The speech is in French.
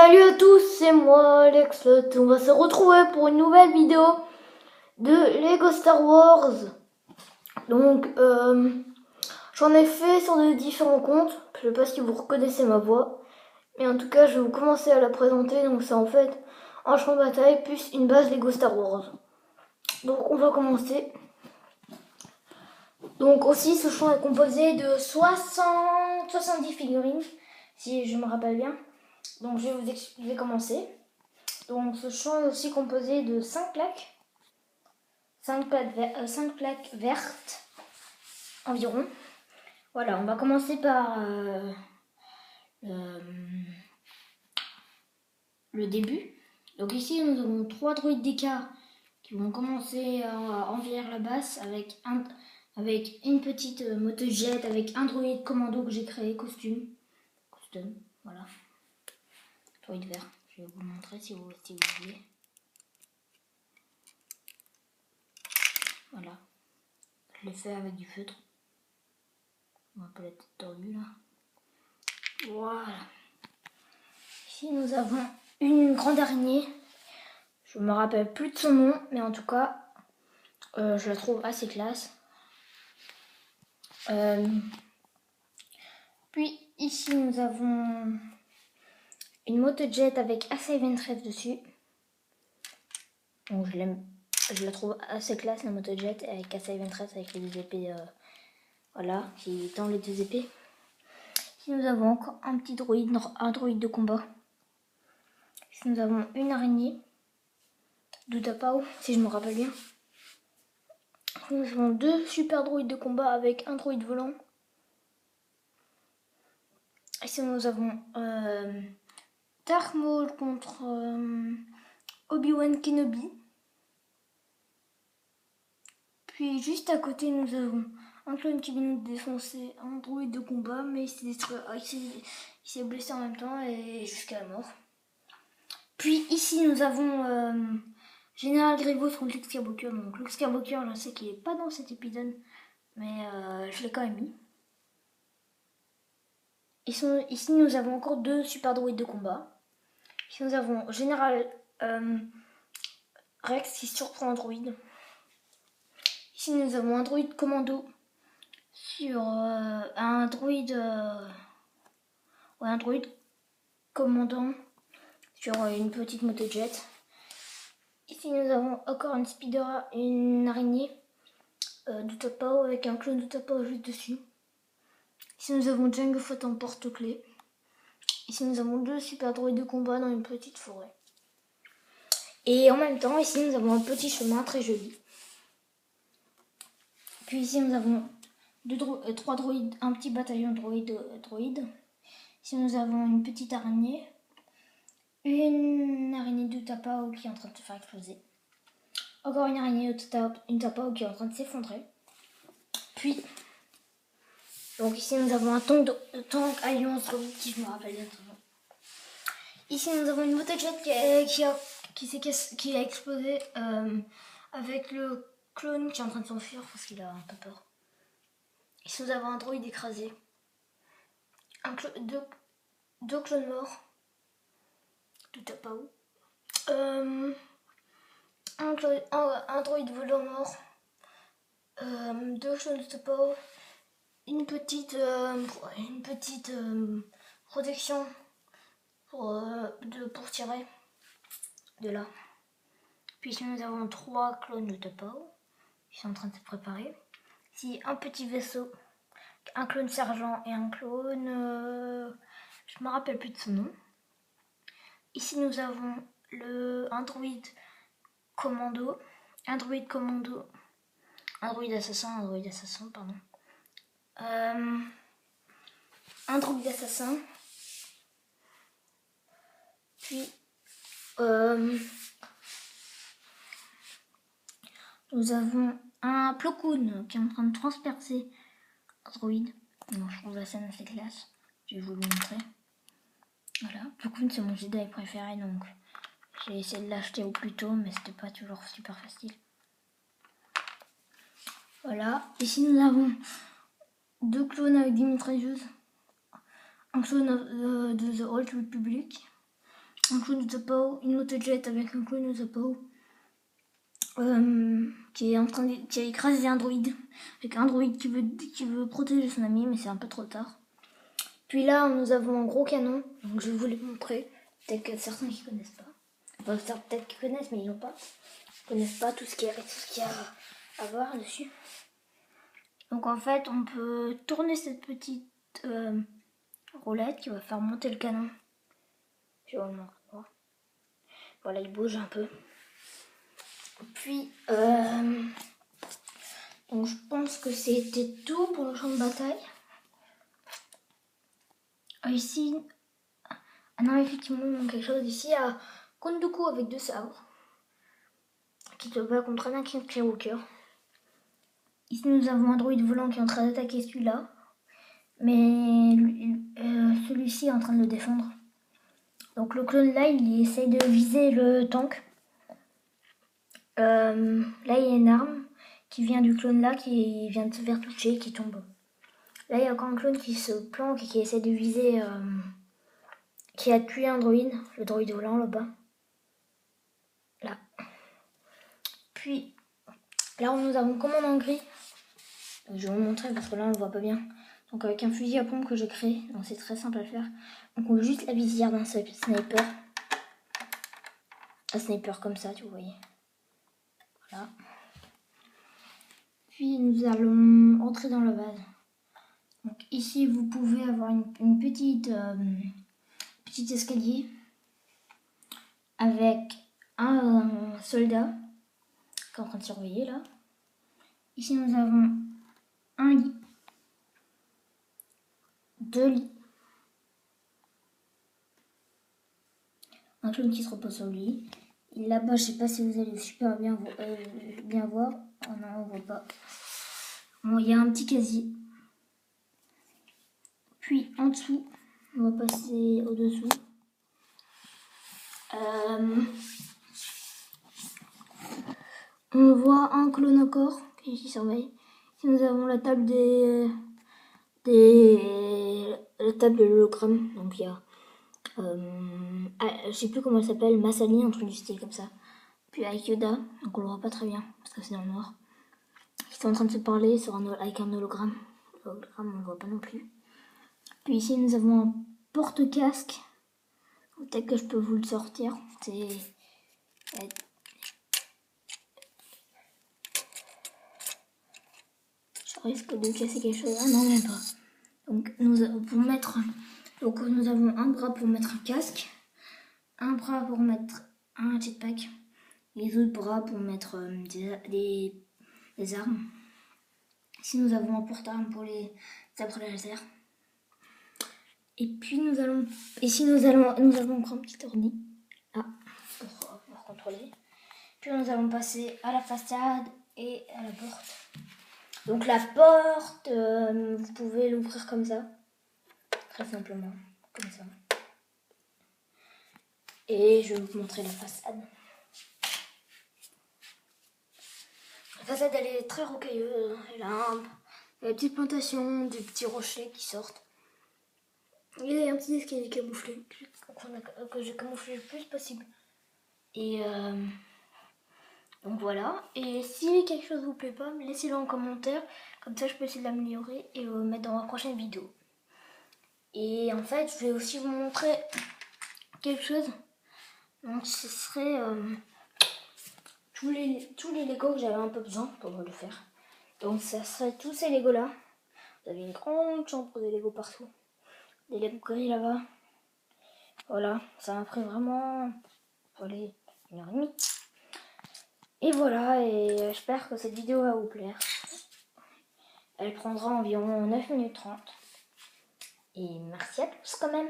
Salut à tous, c'est moi Alex Lot. On va se retrouver pour une nouvelle vidéo de Lego Star Wars. Donc j'en ai fait sur de différents comptes. Je sais pas si vous reconnaissez ma voix, mais en tout cas je vais vous commencer à la présenter. Donc c'est en fait un champ de bataille plus une base Lego Star Wars. Donc on va commencer. Donc aussi ce champ est composé de 70 figurines, si je me rappelle bien. Donc je vais commencer. Donc ce champ est aussi composé de 5 plaques. 5 plaques vertes environ. Voilà, on va commencer par le début. Donc ici nous avons 3 droïdes DK qui vont commencer à envahir la base avec une petite motojet, avec un droïde commando que j'ai créé, custom, voilà. Droïde vert, je vais vous montrer si vous voulez. Voilà, je l'ai fait avec du feutre. On va un peu la tête tordue là. Voilà. Ici nous avons une grande araignée. Je me rappelle plus de son nom, mais en tout cas, je la trouve assez classe. Puis ici nous avons une motojet avec assez Ventress dessus. Donc je la trouve assez classe la motojet avec assez Ventress avec les deux épées. Voilà, qui tend les deux épées. Ici nous avons encore un petit droïde, un droïde de combat. Ici nous avons une araignée d'Utapau, si je me rappelle bien. Nous avons 2 super droïdes de combat avec un droïde volant. Ici nous avons Darth Maul contre Obi-Wan Kenobi. Puis juste à côté nous avons un clone qui vient de défoncer un droïde de combat, mais il s'est blessé en même temps et jusqu'à la mort. Puis ici nous avons Général Grievous contre Luke Skywalker. Donc Luke Skywalker, je sais qu'il n'est pas dans cet épisode, mais je l'ai quand même mis. Ici nous avons encore 2 super droïdes de combat. Ici nous avons Général Rex qui surprend un droïde. Ici nous avons un droïde commando sur un droïde commandant sur une petite motojet. Ici nous avons encore une Speedera et une araignée d'Utapau avec un clone d'Utapau juste dessus. Ici nous avons Jango Fett en porte-clés. Ici nous avons 2 super droïdes de combat dans une petite forêt. Et en même temps, ici nous avons un petit chemin très joli. Puis ici nous avons 3 droïdes, un petit bataillon de droïdes. Ici nous avons une petite araignée. Une araignée d'Utapau qui est en train de se faire exploser. Encore une araignée d'Utapau qui est en train de s'effondrer. Puis, donc ici nous avons un tank Alliance qui je me rappelle bien. Ici nous avons une motojet qui a explosé avec le clone qui est en train de s'enfuir parce qu'il a un peu peur. Ici nous avons un droïde écrasé. Deux clones morts. d'Utapau. Un droïde volant mort. 2 clones d'Utapau. Une petite protection pour tirer de là. Puis ici nous avons 3 clones d'Utapau qui sont en train de se préparer. Ici un petit vaisseau, un clone sergent et un clone, je me rappelle plus de son nom. Ici nous avons un droïde commando, un droïde assassin, pardon. Un droïde assassin. Puis nous avons un Plo Koon qui est en train de transpercer un droïde. Donc, je trouve la scène assez classe. Je vais vous le montrer. Voilà, Plo Koon c'est mon Jedi préféré, donc j'ai essayé de l'acheter au plus tôt, mais c'était pas toujours super facile. Voilà, ici nous avons 2 clones avec des mitrailleuses. Un clone de The Old Republic. un clown de Zapao, une motojet avec un clown de Zapao qui est en train qui a écrasé un droïde, avec un droïde qui veut protéger son ami, mais c'est un peu trop tard. Puis là, nous avons un gros canon, donc je vais vous le montrer. Peut-être qu'il y a certains qui connaissent pas. Enfin, peut-être qu'ils connaissent, mais ils n'ont pas. Ils connaissent pas tout ce qu'il y a à voir dessus. Donc en fait, on peut tourner cette petite roulette qui va faire monter le canon. Je vais vous le montrer. Voilà, il bouge un peu. Puis, donc je pense que c'était tout pour le champ de bataille. Ici, ah non, effectivement, il manque quelque chose. Ici, il y a Kondoku avec 2 sabres qui se bat contre Anakin Skywalker. Ici, nous avons un droïde volant qui est en train d'attaquer celui-là. Mais celui-ci est en train de le défendre. Donc le clone là, il essaye de viser le tank. Là, il y a une arme qui vient du clone là, qui vient de se faire toucher, qui tombe. Là, il y a encore un clone qui se planque et qui essaie de viser... qui a tué un droïde, le droïde volant là-bas. Là. Puis, là, nous avons commandant gris. Je vais vous montrer parce que là, on le voit pas bien. Donc, avec un fusil à pompe que j'ai créé. Donc, c'est très simple à le faire. Donc, on ouvre juste la visière d'un sniper. Un sniper comme ça, tu voyez. Voilà. Puis, nous allons entrer dans la base. Donc, ici, vous pouvez avoir une petite escalier avec un soldat qui est en train de surveiller là. Ici, nous avons un lit, 2 lits, un clown qui se repose sur le lit. Là-bas, je sais pas si vous allez super bien voir. Oh non, on voit pas. Bon, il y a un petit casier. Puis en dessous, on va passer au-dessous. On voit un clone encore qui surveille. Ici, nous avons la table la table de l'hologramme. Donc il y a je sais plus comment elle s'appelle, Masali, un truc du style comme ça. Puis avec Yoda, donc on le voit pas très bien parce que c'est dans le noir. Ils sont en train de se parler avec un hologramme. L'hologramme, on le voit pas non plus. Puis ici, nous avons un porte-casque. Peut-être que je peux vous le sortir. C'est... Je risque de casser quelque chose. Ah non, même pas. Donc, nous avons un bras pour mettre un casque, un bras pour mettre un jetpack, les autres bras pour mettre des armes. Ici, nous avons un porte-armes pour les sabres laser. Et puis nous avons encore un petit ordi là pour contrôler. Puis nous allons passer à la façade et à la porte. Donc la porte, vous pouvez l'ouvrir comme ça, très simplement, comme ça. Et je vais vous montrer la façade. La façade, elle est très rocailleuse. Elle a des petites plantations, des petits rochers qui sortent. Il y a un petit escalier camouflé que j'ai camouflé le plus possible. Et donc voilà. Et si quelque chose vous plaît pas, laissez-le en commentaire. Comme ça, je peux essayer de l'améliorer et le mettre dans ma prochaine vidéo. Et en fait, je vais aussi vous montrer quelque chose. Donc ce serait tous les Legos que j'avais un peu besoin pour le faire. Donc ça serait tous ces Legos là. Vous avez une grande chambre de Legos partout. Des Lego gris là-bas. Voilà, ça m'a pris vraiment 1h30. Et voilà, et j'espère que cette vidéo va vous plaire. Elle prendra environ 9 minutes 30. Et merci à tous quand même.